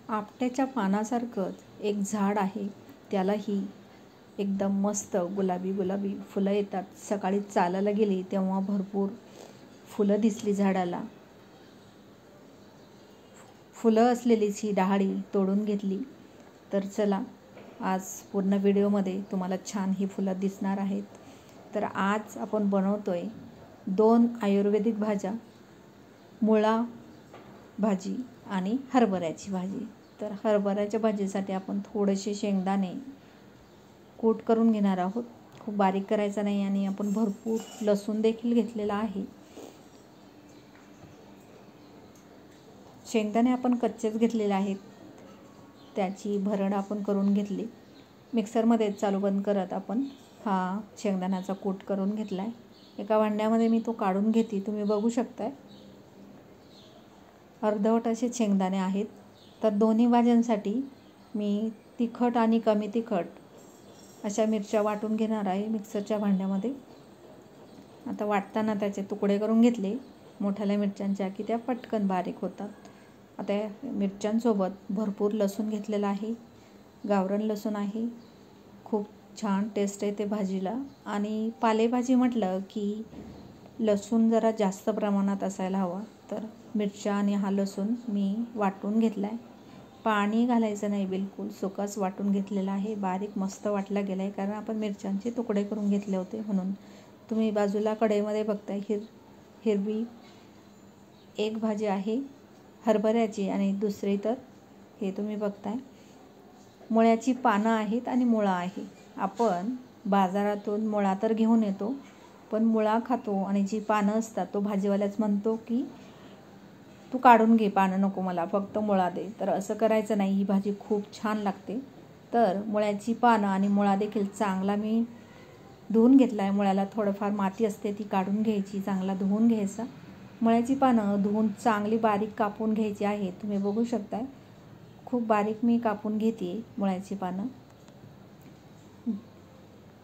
आपट्याच्या पानासारखंच एक झाड आहे, त्यालाही एकदम मस्त गुलाबी गुलाबी फुलं येतात. सकाळी चालायला गेली तेव्हा भरपूर फुलं दिसली झाडाला. फुलं असलेलीची डहाळी तोडून घेतली. तर चला, आज पूर्ण व्हिडिओमध्ये तुम्हाला छान ही फुलं दिसणार आहेत. तर आज आपण बनवतोय 2 आयुर्वेदिक भाज्या, मुळा भाजी आणि हरभऱ्याची भाजी. तर हरभऱ्याच्या भाजीसाठी आपण थोडेसे शेंगदाणे कूट करून घेणार आहोत. खूप बारीक करायचा नाही आणि आपण भरपूर लसूण देखील घेतलेला आहे. शेंगदाणे आपण कच्चेच घेतलेले आहेत, त्याची भरड आपण करून घेतली. मिक्सरमध्ये चालू बंद करत आपण हा शेंगदाण्याचा कूट करून घेतला आहे. एका भांड्यामध्ये मी तो काढून घेते. तुम्ही बघू शकताय अर्धवट असे शेंगदाणे आहेत. तर दोन्ही भाज्यांसाठी मी तिखट आणि कमी तिखट अशा मिरच्या वाटून घेणार आहे मिक्सरच्या भांड्यामध्ये. आता वाटताना त्याचे तुकडे करून घेतले मोठ्याल्या मिरच्यांच्या, की त्या पटकन बारीक होतात. आता या मिरच्यांसोबत भरपूर लसूण घेतलेला आहे, गावरान लसूण आहे. खूप छान टेस्ट येते भाजीला. आणि पालेभाजी म्हटलं की लसूण जरा जास्त प्रमाणात असायला हवा. तर मिरच्या आणि हा लसूण मी वाटून घेतला आहे. पाणी घालायचं नाही, बिलकुल सुकाच वाटून घेतलेला आहे. बारीक मस्त वाटला गेला आहे, कारण आपण मिरच्यांचे तुकडे करून घेतले होते म्हणून. तुम्ही बाजूला कढईमध्ये बघताय हिरवी एक भाजी आहे हरभऱ्याची, आणि दुसरी तर हे तुम्ही बघताय मुळ्याची पानं आहेत आणि मुळा आहे. आपण बाजारातून मुळा तर घेऊन येतो, पण मुळा खातो आणि जी पानं असतात तो भाजीवाल्याच म्हणतो की तू काढून घे, पानं नको मला, फक्त मुळा दे. तर असं करायचं नाही, ही भाजी खूप छान लागते. तर मुळ्याची पानं आणि मुळा देखील चांगला मी धुवून घेतला आहे. मुळ्याला थोडंफार माती असते, ती काढून घ्यायची, चांगला धुवून घ्यायचा. मुळ्याची पानं धुवून चांगली बारीक कापून घ्यायची आहे. तुम्ही बघू शकताय खूप बारीक मी कापून घेते मुळ्याची पानं.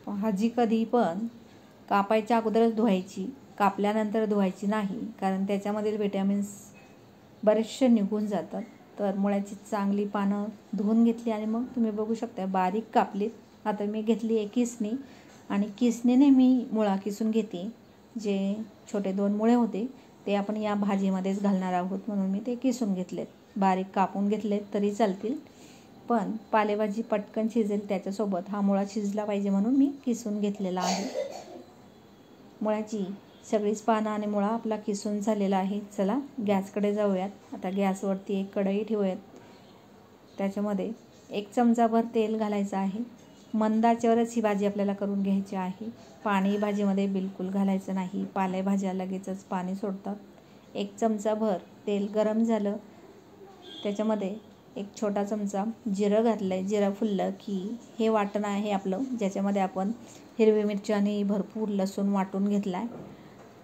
भाजी कधी पण कापायच्या अगोदरच धुवायची, कापल्यानंतर धुवायची नाही, कारण त्याच्यामधील विटॅमिन्स बरेचसे निघून जातात. तर मुळ्याची चांगली पानं धुवून घेतली आणि मग तुम्ही बघू शकता बारीक कापलीत. आता मी घेतली एक किसणी आणि किसणीने मी मुळा किसून घेते. जे छोटे 2 मुळे होते ते आपण या भाजीमध्येच घालणार आहोत म्हणून मी ते किसून घेतलेत. बारीक कापून घेतलेत तरी चालतील, पण पालेभाजी पटकन शिजेल त्याच्यासोबत हा मुळा शिजला पाहिजे म्हणून मी किसून घेतलेला आहे. मुळ्याची सगळीच पानं आणि मुळा आपला किसून झालेला आहे. चला गॅसकडे जाऊयात. आता गॅसवरती एक कढई ठेवूयात. त्याच्यामध्ये 1 चमचाभर तेल घालायचं आहे. मंद आचेवरच ही भाजी आपल्याला करून घ्यायची आहे. पाणी भाजीमध्ये बिलकुल घालायचं नाही, पालेभाज्या लगेचच पाणी सोडतात. 1 चमचाभर तेल गरम झालं, त्याच्यामध्ये 1 छोटा चमचा जिरं घातलं आहे. जिरं फुललं की हे वाटण आहे आपलं, ज्याच्यामध्ये आपण हिरवी मिरची आणि भरपूर लसूण वाटून घेतला आहे,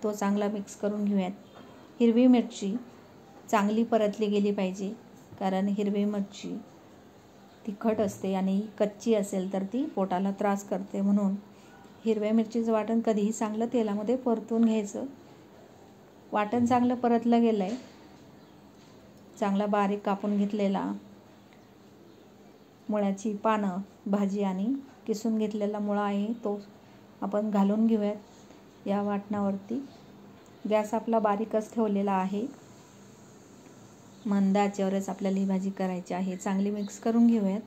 तो चांगला मिक्स करून घेऊयात. हिरवी मिरची चांगली परतली गेली पाहिजे, कारण हिरवी मिरची तिखट असते आणि कच्ची असेल तर ती पोटाला त्रास करते. म्हणून हिरव्या मिरचीचं वाटण कधीही चांगलं तेलामध्ये परतून घ्यायचं. वाटण चांगलं परतलं गेलं आहे. चांगला बारीक कापून घेतलेला मुळ्याची पानं भाजी आणि किसून घेतलेला मुळा आहे तो आपण घालून घेऊयात या वाटणावरती. गॅस आपला बारीकच ठेवलेला आहे. मंद आचेवरच आपल्याला ही भाजी करायची आहे. चांगली मिक्स करून घेऊयात.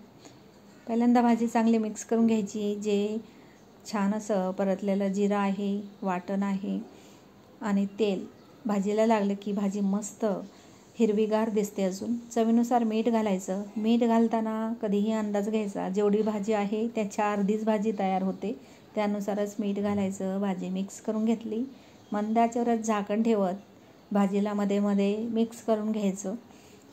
पहिल्यांदा भाजी चांगली मिक्स करून घ्यायची. जे छान असं परतलेलं जिरं आहे, वाटण आहे आणि तेल भाजीला लागलं की भाजी मस्त हिरवीगार दिसते. अजून चवीनुसार मीठ घालायचं. मीठ घालताना कधीही अंदाज घ्यायचा, जेवढी भाजी आहे त्याच्या अर्धीच भाजी तयार होते, त्यानुसारच मीठ घालायचं. भाजी मिक्स करून घेतली. मंद आचेवरच झाकण ठेवत भाजीला मध्ये मध्ये मिक्स करून घ्यायचं,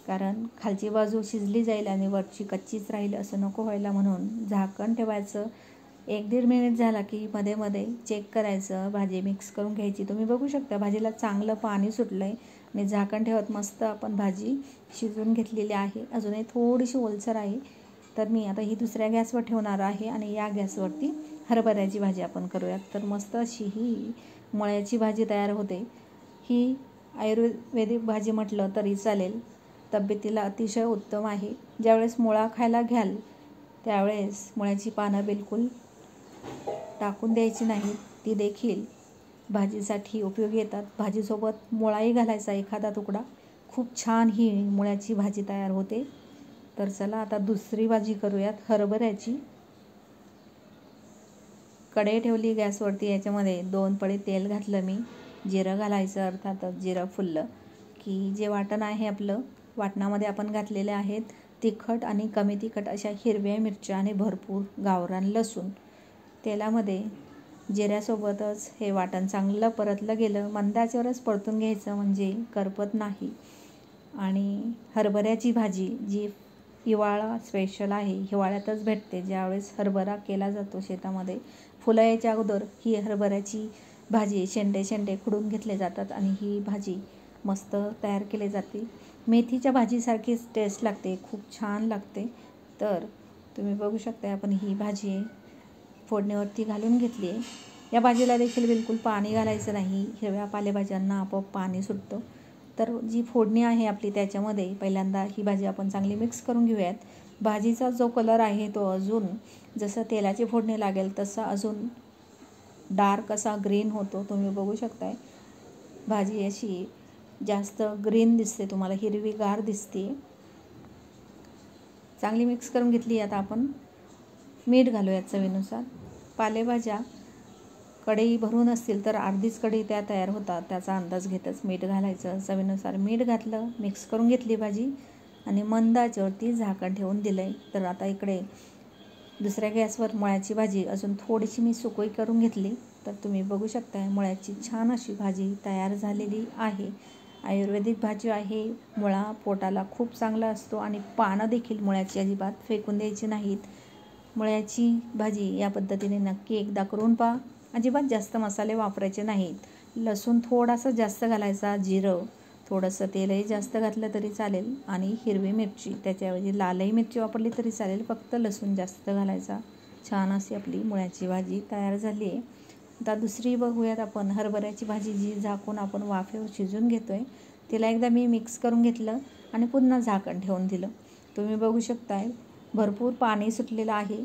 कारण खालची बाजू शिजली जाईल आणि वरची कच्चीच राहील असं नको व्हायला, म्हणून झाकण ठेवायचं. 1-1.5 मिनिट झाला की मध्ये मध्ये चेक करायचं. भाजी मिक्स करून घ्यायची. तुम्ही बघू शकता भाजीला चांगलं पाणी सुटलं आहे आणि झाकण ठेवत मस्त आपण भाजी शिजवून घेतलेली आहे. अजूनही थोडीशी ओलसर आहे. तर मी आता ही दुसऱ्या गॅसवर ठेवणार आहे आणि या गॅसवरती हरभऱ्याची भाजी आपण करूयात. तर मस्त अशी ही मुळ्याची भाजी तयार होते. ही आयुर्वेदिक भाजी म्हटलं तरी चालेल. तब्येतीला अतिशय उत्तम आहे. ज्यावेळेस मुळा खायला घ्याल त्यावेळेस मुळ्याची पानं बिलकुल टाकून द्यायची नाहीत. ती देखील भाजीसाठी उपयोगी येतात. भाजीसोबत मुळाही घालायचा एखादा तुकडा. खूप छान ही मुळ्याची भाजी तयार होते. तर चला आता दुसरी भाजी करूयात, हरभऱ्याची. कढई ठेवली गॅसवरती. याच्यामध्ये 2 पळी तेल घातलं मी. जिरं घालायचं. अर्थातच जिरं फुललं की जे वाटण आहे आपलं, वाटणामध्ये आपण घातलेले आहेत तिखट आणि कमी तिखट अशा हिरव्या मिरच्या आणि भरपूर गावरान लसूण. तेलामध्ये जिऱ्यासोबतच हे वाटण चांगलं परतलं गेलं. मंद आचेवरच परतून घ्यायचं म्हणजे करपत नाही. आणि हरभऱ्याची भाजी जी हिवाळा स्पेशल आहे, हिवाळ्यातच भेटते. ज्यावेळेस हरभरा केला जातो शेतामध्ये, फुलं यायच्या अगोदर ही हरभऱ्याची भाजी शेंडे खुडून घेतले जातात आणि ही भाजी मस्त तयार केली जाते. मेथीच्या भाजीसारखीच टेस्ट लागते, खूप छान लागते. तर तुम्ही बघू शकता आपण ही भाजी फोडणीवरती घालून घेतली आहे. या भाजीला देखील बिलकुल पाणी घालायचं नाही. हिरव्या पालेभाज्यांना आपोआप पाणी सुटतं. तर जी फोडणी आहे आपली त्याच्यामध्ये पहिल्यांदा ही भाजी आपण चांगली मिक्स करून घेऊयात. भाजीचा जो कलर आहे तो अजून जसं तेलाची फोडणी लागेल तसा अजून डार्क असा ग्रीन होतो. तुम्ही बघू शकताय भाजी अशी जास्त ग्रीन दिसते, तुम्हाला हिरवीगार दिसते. चांगली मिक्स करून घेतली. आता आपण मीठ घालूयात चवीनुसार. पालेभाज्या कढई भरून असतील तर अर्धीच कढई त्या तयार होतात, त्याचा अंदाज घेतच मीठ घालायचं. चवीनुसार मीठ घातलं, मिक्स करून घेतली भाजी आणि मंद आचेवरती झाकण ठेवून दिलं आहे. तर आता इकडे दुसऱ्या गॅसवर मुळ्याची भाजी अजून थोडीशी मी सुकळी करून घेतली. तर तुम्ही बघू शकता मुळ्याची छान अशी भाजी तयार झालेली आहे. आयुर्वेदिक भाजी आहे. मुळा पोटाला खूप चांगला असतो आणि पानं देखील मुळ्याची अजिबात फेकून द्यायची नाहीत. मुळ्याची भाजी या पद्धतीने नक्की एकदा करून पहा. अजिबात जास्त मसाले वापरायचे नाहीत. लसूण थोडासा जास्त घालायचा, जिरं थोडंसं, तेलही जास्त घातलं तरी चालेल आणि हिरवी मिरची, त्याच्याऐवजी लालही मिरची वापरली तरी चालेल, फक्त लसूण जास्त घालायचा. छान अशी आपली मुळ्याची भाजी तयार झाली आहे. आता दुसरी बघूयात आपण. हरभऱ्याची भाजी जी झाकून आपण वाफेवर शिजून घेतो आहे, तिला एकदा मी मिक्स करून घेतलं आणि पुन्हा झाकण ठेवून दिलं. तुम्ही बघू शकताय भरपूर पाणी सुटलेलं आहे.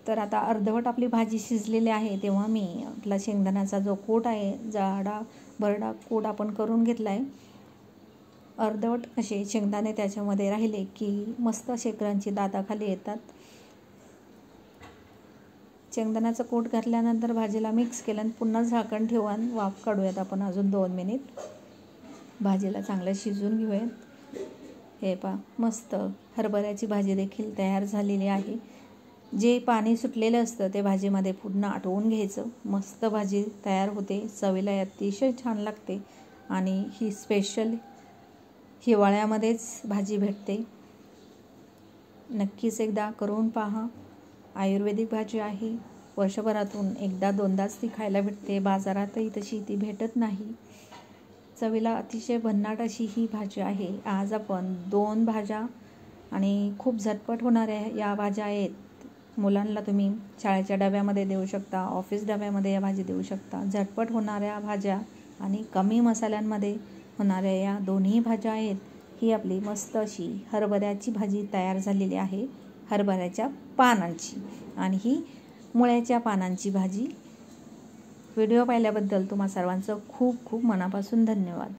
तर आता अर्धवट आपली भाजी शिजलेली आहे तेव्हा मी आपला शेंगदाण्याचा जो कूट आहे, जाडा भरडा कूट आपण करून घेतला आहे. अर्धवट असे शेंगदाणे त्याच्यामध्ये राहिले की मस्त असे क्रंची दाताखाली येतात. शेंगदाण्याचा कूट घातल्यानंतर भाजीला मिक्स केलं आणि पुन्हा झाकण ठेवून वाफ काढूयात आपण अजून 2 मिनिट. भाजीला चांगलं शिजून घेऊयात. हे पहा मस्त हरभऱ्याची भाजी देखील तयार झालेली आहे. जे पाणी सुटलेलं असतं ते भाजीमध्ये पुन्हा आटवून घ्यायचं. मस्त भाजी तयार होते. चवीला अतिशय छान लागते आणि ही स्पेशल हिवाळ्यामध्येच भाजी भेटते. नक्कीच एकदा करून पहा. आयुर्वेदिक भाजी आहे. वर्षभरातून एकदा दोनदाच ती खायला भेटते. बाजारातही तशी ती भेटत नाही. चवीला अतिशय भन्नाट अशी ही भाजी आहे. आज आपण 2 भाज्या आणि खूप झटपट होणाऱ्या या भाज्या आहेत. मुलांना तुम्ही शाळेच्या डब्यामध्ये देऊ शकता, ऑफिस डब्यामध्ये या भाजी देऊ शकता. झटपट होणाऱ्या भाज्या आणि कमी मसाल्यांमध्ये होणाऱ्या या दोन्ही भाज्या आहेत. ही आपली मस्त अशी हरभऱ्याची भाजी तयार झालेली आहे. हरभऱ्याच्या पानांची आणि ही मुळ्याच्या पानांची भाजी. व्हिडिओ पाहिल्याबद्दल तुम्हा सर्वांचं खूप खूप मनापासून धन्यवाद.